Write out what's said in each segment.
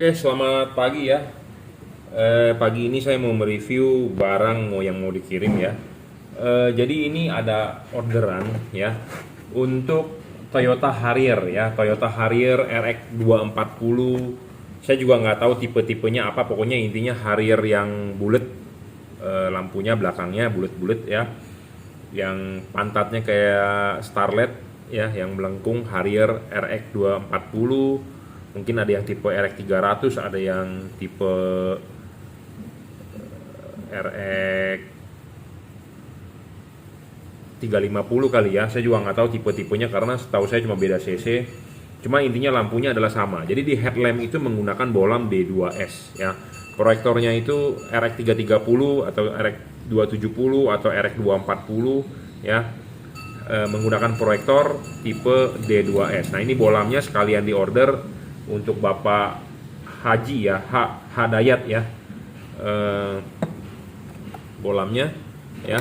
Oke, selamat pagi ya. Pagi ini saya mau mereview barang yang mau dikirim ya. Jadi ini ada orderan ya untuk Toyota Harrier ya, Toyota Harrier RX 240. Saya juga nggak tahu tipe-tipenya apa, pokoknya intinya Harrier yang bulat, lampunya belakangnya bulat-bulat ya, yang pantatnya kayak Starlet ya, yang melengkung, Harrier RX 240. Mungkin ada yang tipe RX 300, ada yang tipe RX 350 kali ya. Saya juga nggak tahu tipe-tipenya karena setahu saya cuma beda cc. Cuma intinya lampunya adalah sama. Jadi di headlamp itu menggunakan bohlam D2S ya. Proyektornya itu RX 330 atau RX 270 atau RX 240 ya. Menggunakan proyektor tipe D2S. Nah, ini bohlamnya sekalian di order untuk Bapak Haji ya, Hadayat ya. Bohlamnya ya.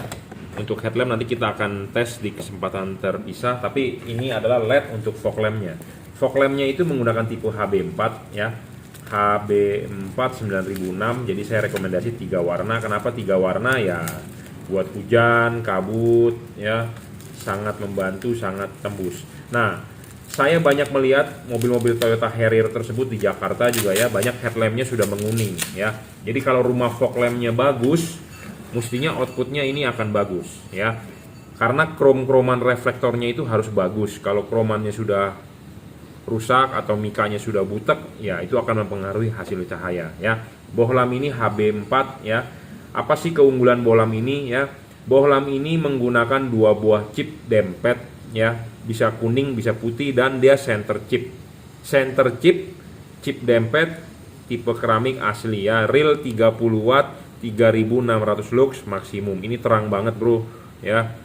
Untuk headlamp nanti kita akan tes di kesempatan terpisah, tapi ini adalah LED untuk fog lampnya. Fog lampnya itu menggunakan tipe HB4 ya. HB4 9006. Jadi saya rekomendasi 3 warna. Kenapa 3 warna ya? Buat hujan, kabut ya, sangat membantu, sangat tembus. Nah, saya banyak melihat mobil-mobil Toyota Harrier tersebut di Jakarta juga ya, banyak headlampnya sudah menguning ya. Jadi kalau rumah fog lampnya bagus, mestinya outputnya ini akan bagus ya. Karena krom-kroman reflektornya itu harus bagus. Kalau kromannya sudah rusak atau mikanya sudah butek, ya itu akan mempengaruhi hasil cahaya ya. Bohlam ini HB4 ya. Apa sih keunggulan bohlam ini ya? Bohlam ini menggunakan 2 buah chip dempet ya. Bisa kuning, bisa putih, dan dia center chip. Center chip, chip dempet tipe keramik asli ya, real 30 watt, 3600 lux maksimum. Ini terang banget bro ya.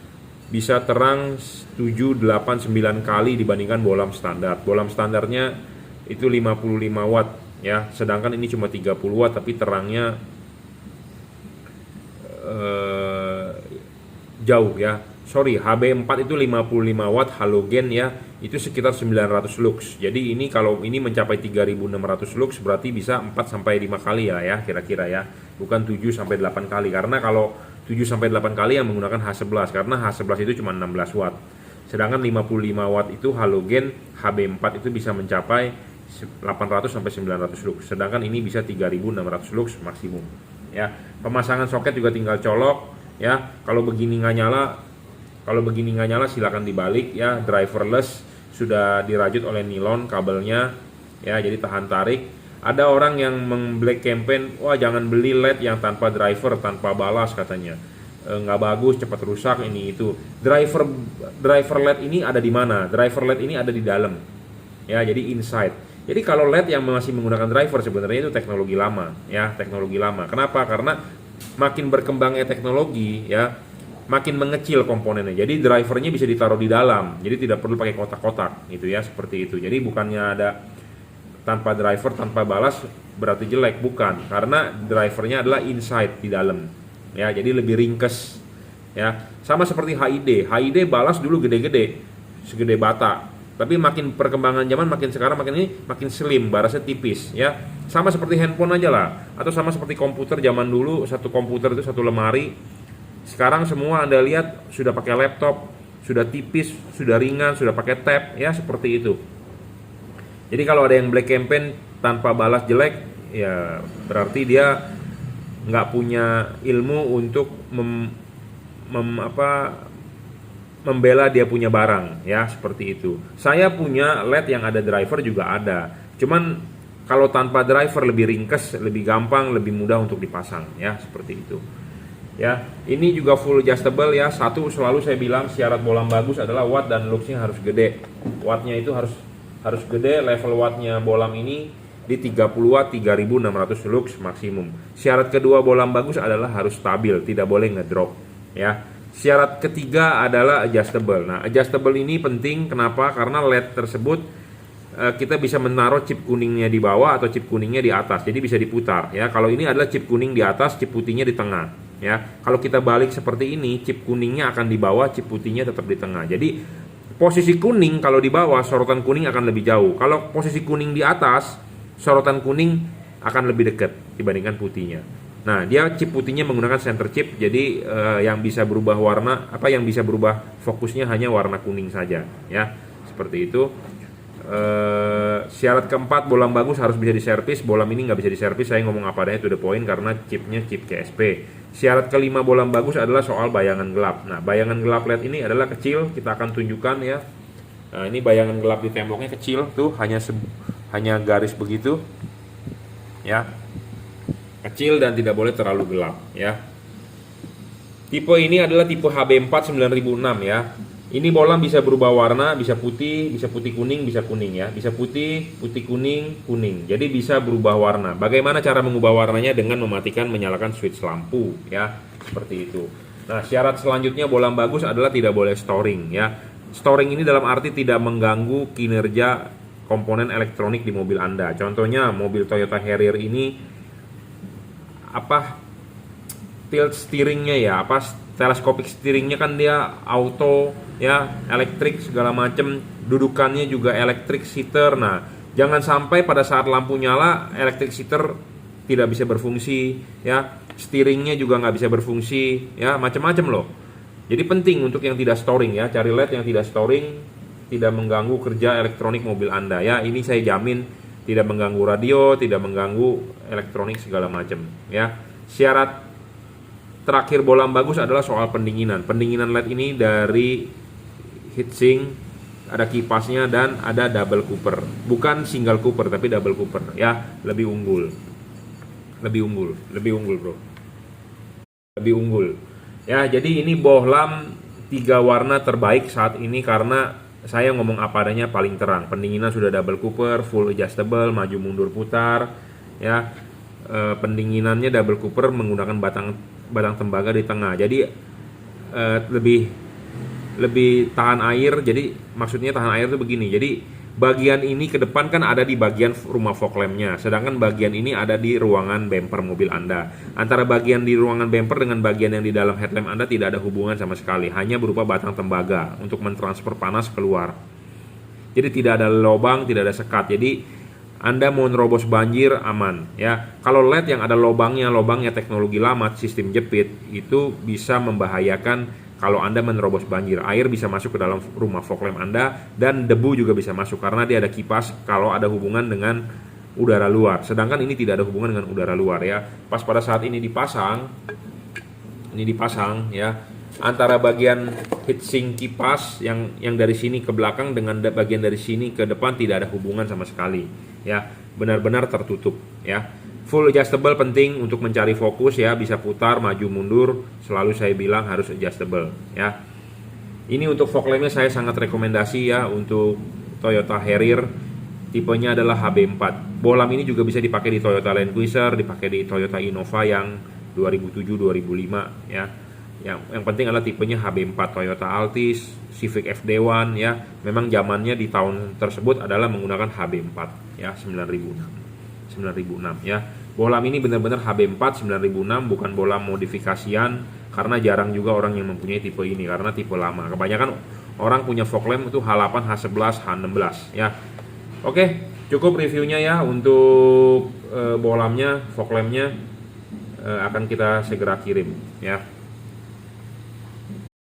Bisa terang 7, 8, 9 kali dibandingkan bohlam standar. Bohlam standarnya itu 55 watt ya, sedangkan ini cuma 30 watt tapi terangnya jauh ya. Sorry, HB4 itu 55 watt halogen ya, itu sekitar 900 lux. Jadi ini kalau ini mencapai 3600 lux berarti bisa 4 sampai 5 kali ya kira-kira ya. Bukan 7 sampai 8 kali, karena kalau 7 sampai 8 kali yang menggunakan H11, karena H11 itu cuma 16 watt. Sedangkan 55 watt itu halogen, HB4 itu bisa mencapai 800 sampai 900 lux. Sedangkan ini bisa 3600 lux maksimum ya. Pemasangan soket juga tinggal colok ya. Kalau begini nggak nyala silakan dibalik ya. Driverless, sudah dirajut oleh nilon kabelnya ya, jadi tahan tarik. Ada orang yang black campaign, wah jangan beli LED yang tanpa driver, tanpa balas katanya, nggak bagus, cepat rusak, ini itu. Driver LED ini ada di mana? Driver LED ini ada di dalam ya, jadi inside. Jadi kalau LED yang masih menggunakan driver sebenarnya itu teknologi lama ya, teknologi lama. Kenapa? Karena makin berkembangnya teknologi ya, makin mengecil komponennya. Jadi drivernya bisa ditaruh di dalam. Jadi tidak perlu pakai kotak-kotak gitu ya, seperti itu. Jadi bukannya ada tanpa driver, tanpa balas berarti jelek, bukan. Karena drivernya adalah inside di dalam. Ya, jadi lebih ringkes. Ya, sama seperti HID. HID balas dulu gede-gede, segede bata. Tapi makin perkembangan zaman makin sekarang makin slim, balasnya tipis ya. Sama seperti handphone aja lah, atau sama seperti komputer zaman dulu, satu komputer itu satu lemari. Sekarang semua Anda lihat sudah pakai laptop, sudah tipis, sudah ringan, sudah pakai tab ya, seperti itu. Jadi kalau ada yang black campaign tanpa balas jelek, ya berarti dia nggak punya ilmu untuk membela dia punya barang ya, seperti itu. Saya punya LED yang ada driver juga ada. Cuman kalau tanpa driver lebih ringkes, lebih gampang, lebih mudah untuk dipasang ya, seperti itu. Ya, ini juga full adjustable ya. Satu, selalu saya bilang syarat bohlam bagus adalah watt dan luxnya harus gede. Wattnya itu harus gede. Level wattnya bohlam ini di 30 watt, 3600 lux maksimum. Syarat kedua bohlam bagus adalah harus stabil, tidak boleh ngedrop ya. Syarat ketiga adalah adjustable. Nah, adjustable ini penting, kenapa? Karena LED tersebut kita bisa menaruh chip kuningnya di bawah atau chip kuningnya di atas, jadi bisa diputar ya. Kalau ini adalah chip kuning di atas, chip putihnya di tengah ya. Kalau kita balik seperti ini, chip kuningnya akan di bawah, chip putihnya tetap di tengah. Jadi posisi kuning kalau di bawah, sorotan kuning akan lebih jauh. Kalau posisi kuning di atas, sorotan kuning akan lebih dekat dibandingkan putihnya. Nah, dia chip putihnya menggunakan center chip, jadi yang bisa berubah warna, yang bisa berubah fokusnya hanya warna kuning saja, ya. Seperti itu. Syarat keempat, bohlam bagus harus bisa diservis. Bohlam ini nggak bisa diservis, saya ngomong apa adanya to the point karena chipnya chip CSP. Syarat kelima bohlam bagus adalah soal bayangan gelap. Nah, bayangan gelap LED ini adalah kecil, kita akan tunjukkan ya. Nah, ini bayangan gelap di temboknya kecil tuh, hanya garis begitu ya, kecil dan tidak boleh terlalu gelap ya. Tipe ini adalah tipe HB4 9006 ya. Ini bohlam bisa berubah warna, bisa putih kuning, bisa kuning ya. Bisa putih kuning, kuning. Jadi bisa berubah warna. Bagaimana cara mengubah warnanya? Dengan mematikan, menyalakan switch lampu ya. Seperti itu. Nah, syarat selanjutnya bohlam bagus adalah tidak boleh storing ya. Storing ini dalam arti tidak mengganggu kinerja komponen elektronik di mobil Anda. Contohnya mobil Toyota Harrier ini tilt steeringnya ya, teleskopik steeringnya kan dia auto ya, elektrik segala macem, dudukannya juga electric seater. Nah, jangan sampai pada saat lampu nyala electric seater tidak bisa berfungsi ya, steeringnya juga nggak bisa berfungsi ya, macam-macam loh. Jadi penting untuk yang tidak storing ya, cari LED yang tidak storing, tidak mengganggu kerja elektronik mobil Anda ya. Ini saya jamin tidak mengganggu radio, tidak mengganggu elektronik segala macam ya. Syarat terakhir bohlam bagus adalah soal pendinginan. Pendinginan LED ini dari heatsink, ada kipasnya dan ada double cooper. Bukan single cooper tapi double cooper ya, lebih unggul bro. Lebih unggul. Ya, jadi ini bohlam 3 warna terbaik saat ini karena saya ngomong apa adanya, paling terang. Pendinginan sudah double cooper, full adjustable, maju mundur putar ya. Pendinginannya double cooper menggunakan batang tembaga di tengah. Jadi lebih tahan air. Jadi maksudnya tahan air itu begini. Jadi bagian ini ke depan kan ada di bagian rumah fog lampnya, sedangkan bagian ini ada di ruangan bumper mobil Anda. Antara bagian di ruangan bumper dengan bagian yang di dalam headlamp Anda tidak ada hubungan sama sekali, hanya berupa batang tembaga untuk mentransfer panas keluar. Jadi tidak ada lubang, tidak ada sekat. Jadi Anda mau nerobos banjir aman ya. Kalau LED yang ada lubangnya teknologi lama, sistem jepit, itu bisa membahayakan. Kalau Anda menerobos banjir, air bisa masuk ke dalam rumah fog lamp Anda dan debu juga bisa masuk karena dia ada kipas kalau ada hubungan dengan udara luar. Sedangkan ini tidak ada hubungan dengan udara luar ya. Pas pada saat ini dipasang ya, antara bagian heatsink kipas yang dari sini ke belakang dengan bagian dari sini ke depan tidak ada hubungan sama sekali ya. Benar-benar tertutup ya. Full adjustable penting untuk mencari fokus ya, bisa putar, maju, mundur, selalu saya bilang harus adjustable ya. Ini untuk fog lampnya saya sangat rekomendasi ya untuk Toyota Harrier, tipenya adalah HB4. Bohlam ini juga bisa dipakai di Toyota Land Cruiser, dipakai di Toyota Innova yang 2007-2005 ya. Yang penting adalah tipenya HB4, Toyota Altis, Civic FD1 ya. Memang zamannya di tahun tersebut adalah menggunakan HB4 ya, 9006 ya. Bohlam ini benar-benar HB4 9006, bukan bohlam modifikasian, karena jarang juga orang yang mempunyai tipe ini karena tipe lama. Kebanyakan orang punya fog lamp itu H8, H11, H16 ya. Oke, cukup reviewnya ya untuk bohlamnya, fog lampnya akan kita segera kirim ya.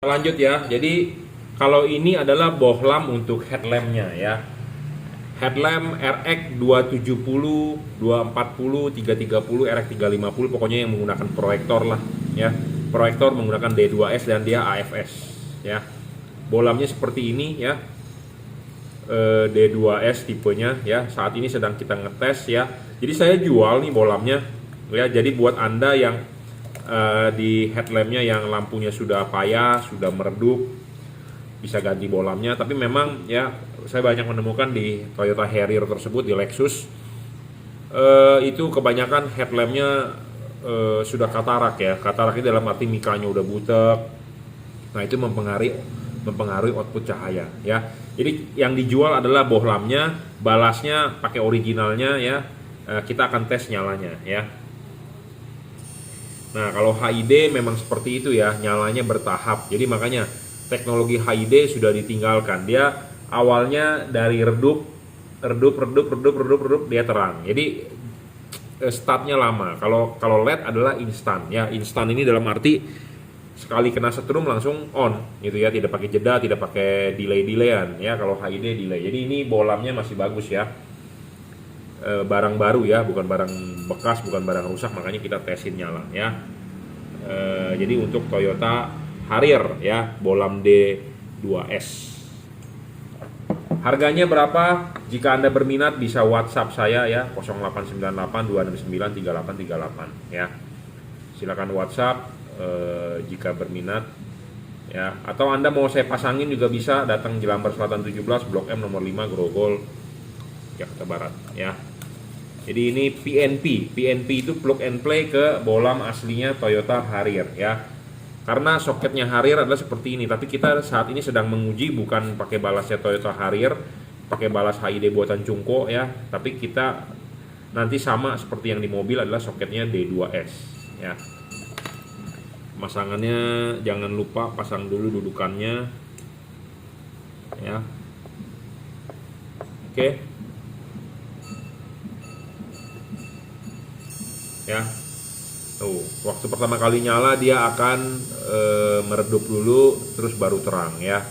Lanjut ya. Jadi kalau ini adalah bohlam untuk headlampnya ya. Headlamp RX 270, 240, 330, RX 350, pokoknya yang menggunakan proyektor lah ya. Proyektor menggunakan D2S dan dia AFS ya. Bohlamnya seperti ini ya. D2S tipenya ya. Saat ini sedang kita ngetes ya. Jadi saya jual nih bohlamnya ya. Jadi buat Anda yang di headlampnya yang lampunya sudah payah, sudah meredup, bisa ganti bohlamnya. Tapi memang ya, saya banyak menemukan di Toyota Harrier tersebut, di Lexus itu kebanyakan headlampnya sudah katarak ya. Katarak itu dalam arti mikanya udah butek. Nah, itu mempengaruhi output cahaya ya. Jadi yang dijual adalah bohlamnya, balasnya pakai originalnya ya. Kita akan tes nyalanya ya. Nah, kalau HID memang seperti itu ya, nyalanya bertahap. Jadi makanya teknologi HID sudah ditinggalkan. Dia awalnya dari redup redup dia terang. Jadi startnya lama. Kalau LED adalah instan ya. Instan ini dalam arti sekali kena setrum langsung on gitu ya, tidak pakai jeda, tidak pakai delay-delayan ya. Kalau HID delay. Jadi ini bolamnya masih bagus ya. Barang baru ya, bukan barang bekas, bukan barang rusak, makanya kita tesin nyala ya. Jadi untuk Toyota Harrier ya, bolam D2S. Harganya berapa? Jika Anda berminat bisa WhatsApp saya ya, 0898 269 3838 ya. Silakan WhatsApp jika berminat ya, atau Anda mau saya pasangin juga bisa, datang Jelambar Selatan 17 Blok M nomor 5 Grogol Jakarta Barat ya. Jadi ini PNP itu plug and play ke bolam aslinya Toyota Harrier ya. Karena soketnya Harrier adalah seperti ini, tapi kita saat ini sedang menguji bukan pakai balasnya Toyota Harrier, pakai balas HID buatan Cungko ya, tapi kita nanti sama seperti yang di mobil adalah soketnya D2S ya. Pemasangannya jangan lupa pasang dulu dudukannya ya. Oke. Ya. Tuh, waktu pertama kali nyala dia akan meredup dulu terus baru terang ya.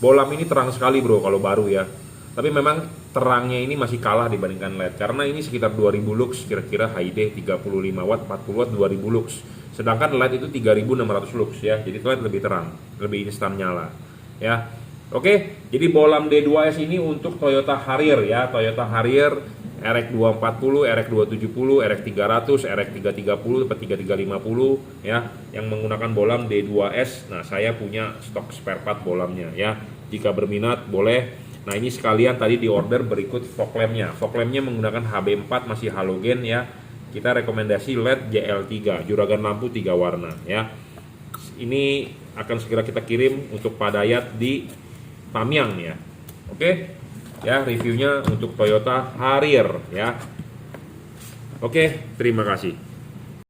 Bolam ini terang sekali bro kalau baru ya. Tapi memang terangnya ini masih kalah dibandingkan LED karena ini sekitar 2000 lux kira-kira HID 35 watt 40 watt 2000 lux. Sedangkan LED itu 3600 lux ya. Jadi LED lebih terang, lebih instan nyala ya. Oke, jadi bolam D2S ini untuk Toyota Harrier ya. Toyota Harrier RX 240, RX 270, RX 300, RX 330, 3350 ya, yang menggunakan bolam D2S. Nah, saya punya stok spare part bolamnya ya. Jika berminat boleh. Nah, ini sekalian tadi di order berikut fog lampnya. Fog lampnya menggunakan HB4 masih halogen ya. Kita rekomendasi LED JL3, juragan lampu 3 warna ya. Ini akan segera kita kirim untuk Pak Dayat di Tamiang ya. Oke. Ya, reviewnya untuk Toyota Harrier ya. Oke, terima kasih.